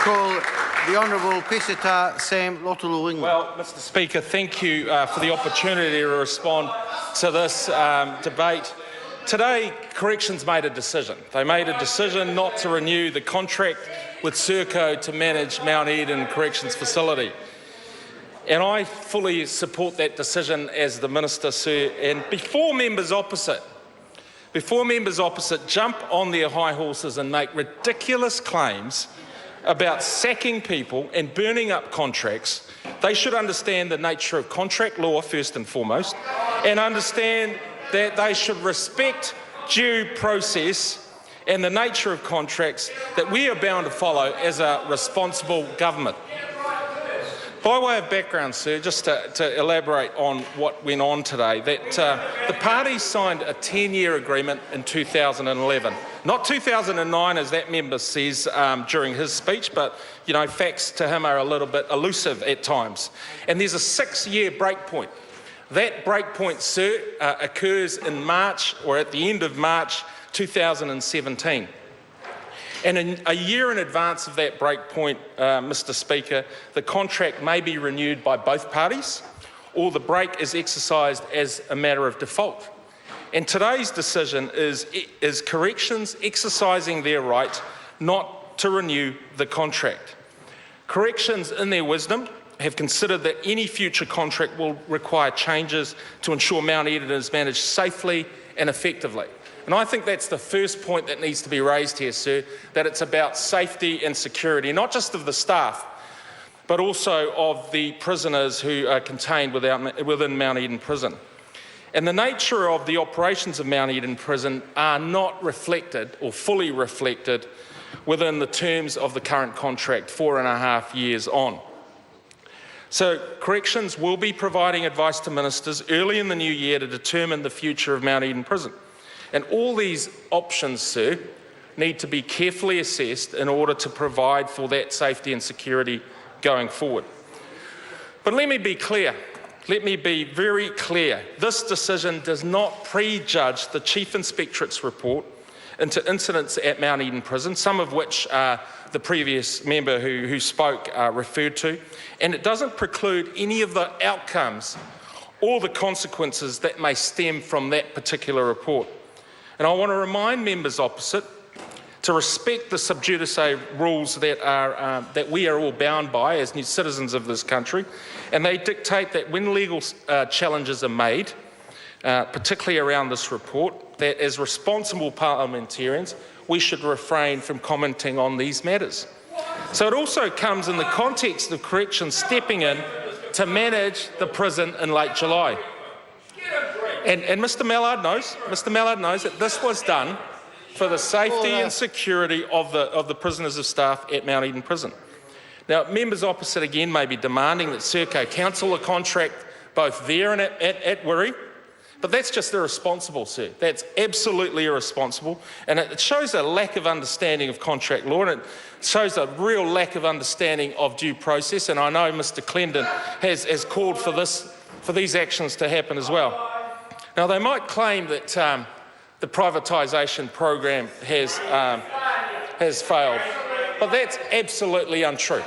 call the Honourable Pisita Sam Lotu-Iiga. Well, Mr Speaker, thank you for the opportunity to respond to this debate. Today, Corrections made a decision. They made a decision not to renew the contract with Serco to manage Mount Eden Corrections Facility. And I fully support that decision as the Minister, sir. And before members opposite jump on their high horses and make ridiculous claims about sacking people and burning up contracts, they should understand the nature of contract law first and foremost, and understand that they should respect due process and the nature of contracts that we are bound to follow as a responsible government. By way of background, sir, just to elaborate on what went on today, that the parties signed a 10-year agreement in 2011. Not 2009, as that member says during his speech, but, you know, facts to him are a little bit elusive at times. And there's a 6-year breakpoint. That breakpoint, sir, occurs in March, or at the end of March 2017. And a year in advance of that breakpoint, Mr Speaker, the contract may be renewed by both parties, or the break is exercised as a matter of default. And today's decision is Corrections exercising their right not to renew the contract. Corrections, in their wisdom, have considered that any future contract will require changes to ensure Mount Eden is managed safely and effectively. And I think that's the first point that needs to be raised here, sir, that it's about safety and security, not just of the staff, but also of the prisoners who are contained within Mount Eden Prison. And the nature of the operations of Mount Eden Prison are not reflected or fully reflected within the terms of the current contract, 4.5 years on. So Corrections will be providing advice to ministers early in the new year to determine the future of Mount Eden Prison. And all these options, sir, need to be carefully assessed in order to provide for that safety and security going forward. But let me be clear. Let me be very clear. This decision does not prejudge the Chief Inspectorate's report into incidents at Mount Eden Prison, some of which the previous member who spoke referred to, and it doesn't preclude any of the outcomes or the consequences that may stem from that particular report. And I want to remind members opposite to respect the sub judice rules that we are all bound by as new citizens of this country, and they dictate that when legal challenges are made, particularly around this report, that as responsible parliamentarians, we should refrain from commenting on these matters. So it also comes in the context of Corrections stepping in to manage the prison in late July. And Mr Mallard knows that this was done for the safety and security of the prisoners of staff at Mount Eden Prison. Now, members opposite again may be demanding that Serco cancel a contract both there and at Wiri, but that's just irresponsible, sir. That's absolutely irresponsible, and it shows a lack of understanding of contract law, and it shows a real lack of understanding of due process, and I know Mr Clendon has called for these actions to happen as well. Now, they might claim that the privatisation program has failed, but that's absolutely untrue.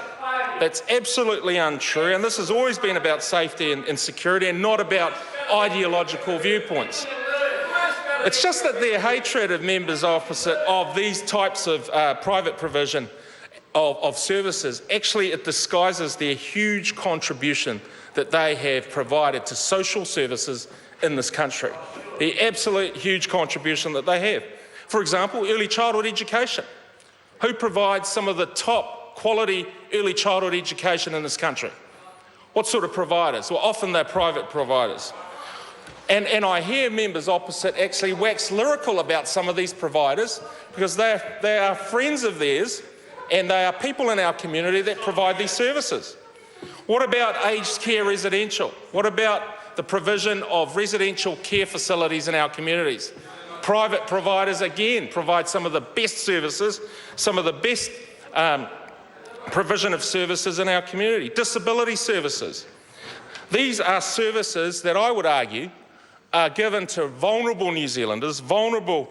That's absolutely untrue, and this has always been about safety and security and not about ideological viewpoints. It's just that their hatred of members opposite of these types of private provision of services, actually it disguises their huge contribution that they have provided to social services in this country, the absolute huge contribution that they have. For example, early childhood education. Who provides some of the top quality early childhood education in this country? What sort of providers? Well, often they're private providers. And I hear members opposite actually wax lyrical about some of these providers because they are friends of theirs and they are people in our community that provide these services. What about aged care residential? What about the provision of residential care facilities in our communities? Private providers, again, provide some of the best services, some of the best provision of services in our community. Disability services. These are services that I would argue are given to vulnerable New Zealanders, vulnerable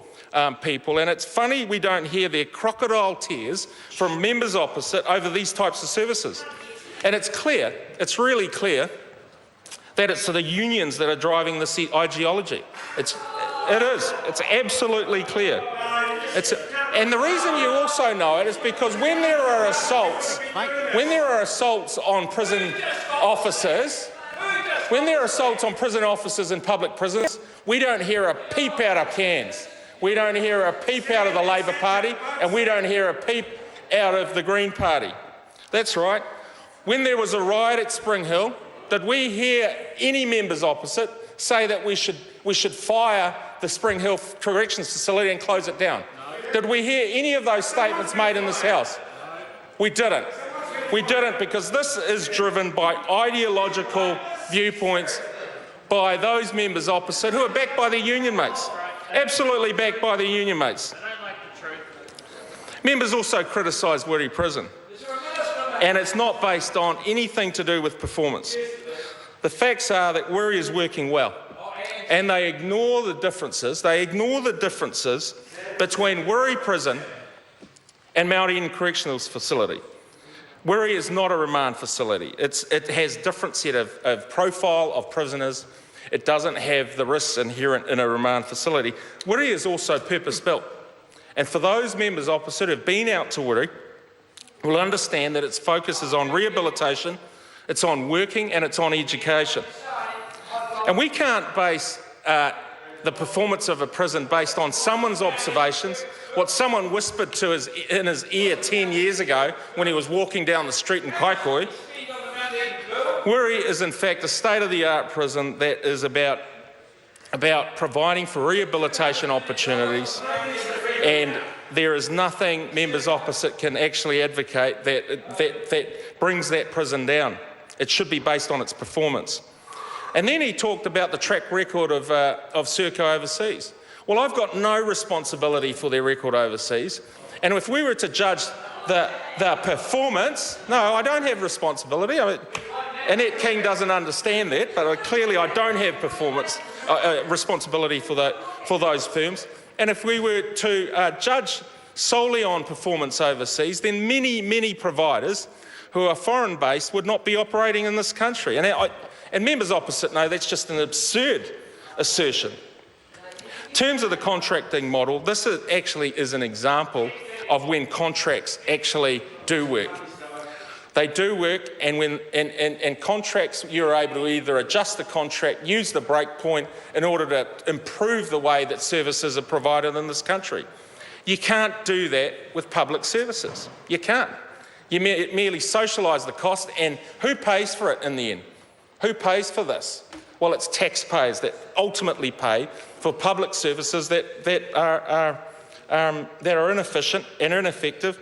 people, and it's funny we don't hear their crocodile tears from members opposite over these types of services. And it's clear, it's really clear, that it's the unions that are driving this ideology. It's absolutely clear. And the reason you also know it is because when there are assaults on prison officers, in public prisons, we don't hear a peep out of Cairns. We don't hear a peep out of the Labor Party, and we don't hear a peep out of the Green Party. That's right. When there was a riot at Spring Hill, did we hear any members opposite say that we should fire the Spring Hill Corrections Facility and close it down? Did we hear any of those statements made in this House? We didn't. We didn't, because this is driven by ideological viewpoints by those members opposite who are backed by their union mates. Absolutely backed by their union mates. Members also criticised Wiri Prison, and it's not based on anything to do with performance. The facts are that Wiri is working well, and they ignore the differences. They ignore the differences between Wiri Prison and Mount Eden Correctional Facility. Wiri is not a remand facility. It has different set of profile of prisoners. It doesn't have the risks inherent in a remand facility. Wiri is also purpose-built. And for those members opposite who have been out to Wiri, will understand that its focus is on rehabilitation, it's on working, and it's on education. And we can't base the performance of a prison based on someone's observations, what someone whispered to in his ear 10 years ago when he was walking down the street in Kaikoui. Wiri is in fact a state-of-the-art prison that is about providing for rehabilitation opportunities, and there is nothing members opposite can actually advocate that brings that prison down. It should be based on its performance. And then he talked about the track record of Serco overseas. Well, I've got no responsibility for their record overseas, and if we were to judge the performance, no, I don't have responsibility. Annette King doesn't understand that, but clearly I don't have responsibility for those firms. And if we were to judge solely on performance overseas, then many providers who are foreign-based would not be operating in this country. And members opposite know that's just an absurd assertion. In terms of the contracting model, this actually is an example of when contracts actually do work. They do work, and contracts, you're able to either adjust the contract, use the break point in order to improve the way that services are provided in this country. You can't do that with public services. You can't. You merely socialise the cost, and who pays for it in the end? Who pays for this? Well, it's taxpayers that ultimately pay for public services that are inefficient and ineffective.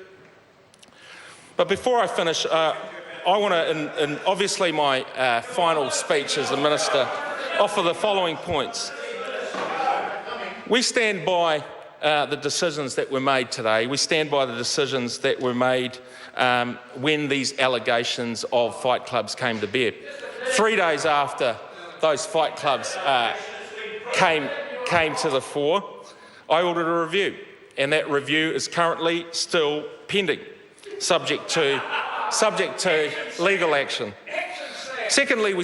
But before I finish, I want to, in obviously my final speech as the Minister, offer the following points. We stand by the decisions that were made today. We stand by the decisions that were made when these allegations of fight clubs came to bear. 3 days after those fight clubs came to the fore, I ordered a review, and that review is currently still pending, subject to legal action. Secondly,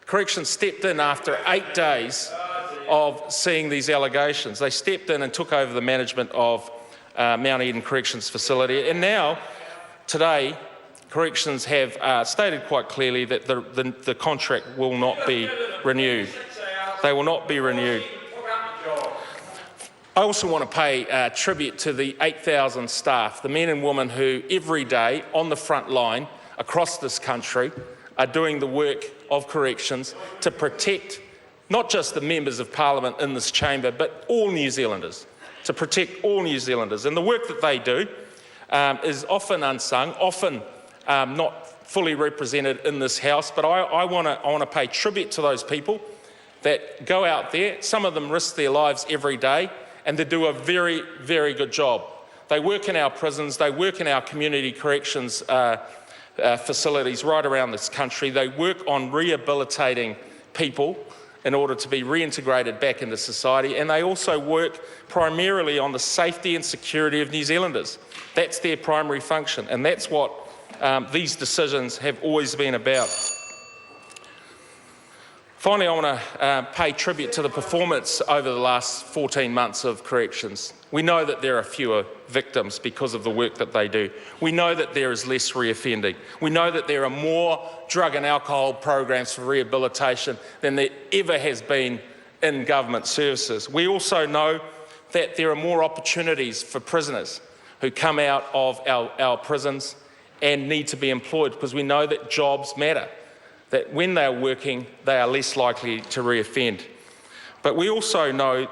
Corrections stepped in after 8 days of seeing these allegations. They stepped in and took over the management of Mount Eden Corrections Facility, and now, today, Corrections have stated quite clearly that the contract will not be renewed. They will not be renewed. I also want to pay tribute to the 8,000 staff, the men and women who every day on the front line across this country are doing the work of Corrections to protect not just the members of Parliament in this chamber, but all New Zealanders, to protect all New Zealanders. And the work that they do is often unsung, often not fully represented in this House, but I want to pay tribute to those people that go out there. Some of them risk their lives every day, and they do a very, very good job. They work in our prisons, they work in our community corrections facilities right around this country. They work on rehabilitating people in order to be reintegrated back into society, and they also work primarily on the safety and security of New Zealanders. That's their primary function, and that's what these decisions have always been about. Finally, I want to pay tribute to the performance over the last 14 months of corrections. We know that there are fewer victims because of the work that they do. We know that there is less reoffending. We know that there are more drug and alcohol programs for rehabilitation than there ever has been in government services. We also know that there are more opportunities for prisoners who come out of our prisons and need to be employed, because we know that jobs matter, that when they are working, they are less likely to reoffend. But we also know,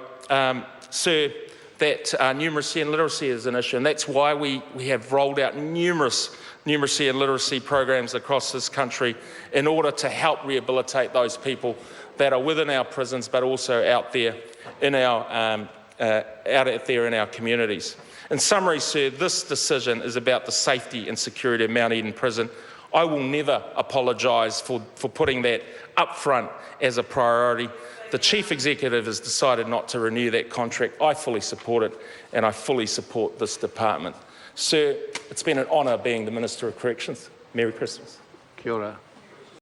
Sir, that numeracy and literacy is an issue, and that's why we have rolled out numerous numeracy and literacy programs across this country in order to help rehabilitate those people that are within our prisons, but also out there in our communities. In summary, Sir, this decision is about the safety and security of Mount Eden Prison. I will never apologise for putting that up front as a priority. The Chief Executive has decided not to renew that contract. I fully support it, and I fully support this department. Sir, it's been an honour being the Minister of Corrections. Merry Christmas. Kia ora.